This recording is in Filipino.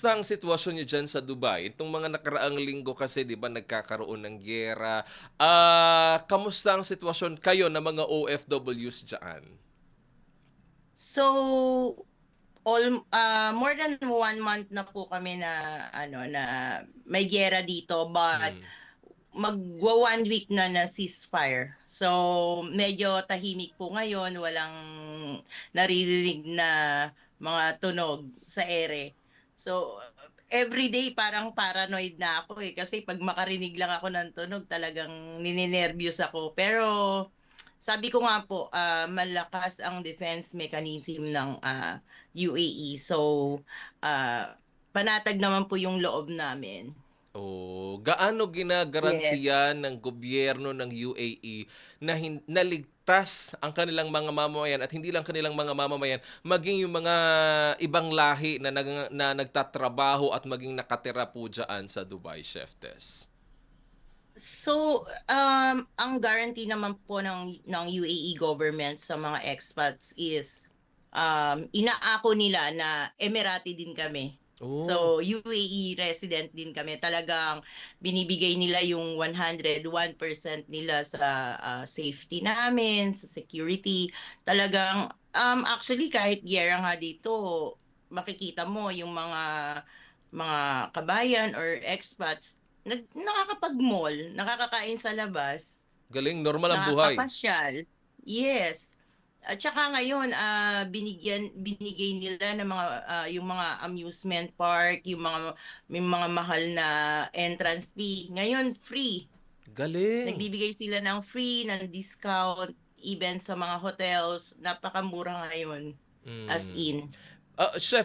kamusta ang sitwasyon niyo diyan sa Dubai? Itong mga nakaraang linggo kasi 'di ba nagkakaroon ng giyera. Kamusta ang sitwasyon kayo na mga OFWs diyaan? So, more than 1 month na po kami na ano na may giyera dito, but Hmm. magwa 1 week na na ceasefire. So, medyo tahimik po ngayon, walang naririnig na mga tunog sa ere. So, everyday parang paranoid na ako kasi pag makarinig lang ako ng tunog talagang ninenervyos ako. Pero sabi ko nga po, malakas ang defense mechanism ng UAE. So, ah, panatag naman po yung loob namin. Oh, gaano Yes. ginagarantiyan ng gobyerno ng UAE na na ligtas ang kanilang mga mamamayan at hindi lang kanilang mga mamamayan, maging yung mga ibang lahi na nagtatrabaho at maging nakatira po diyaan sa Dubai, Chef Tess? So, ang guarantee naman po ng UAE government sa mga expats is inaako nila na Emirati din kami. Oh, So, UAE resident din kami. Talagang binibigay nila yung 101% nila sa safety namin, sa security. Talagang, actually, kahit giyera nga dito, makikita mo yung mga kabayan or expats nakakapag-mall, nakakakain sa labas, galing, normal ang buhay. nakakapasyal. Yes. At saka ngayon, binigay nila ng mga yung mga amusement park, yung mga may mga mahal na entrance fee. Ngayon, free. Galing. Nagbibigay sila ng free, ng discount, even sa mga hotels. Napakamura ngayon. As Hmm. in. Chef,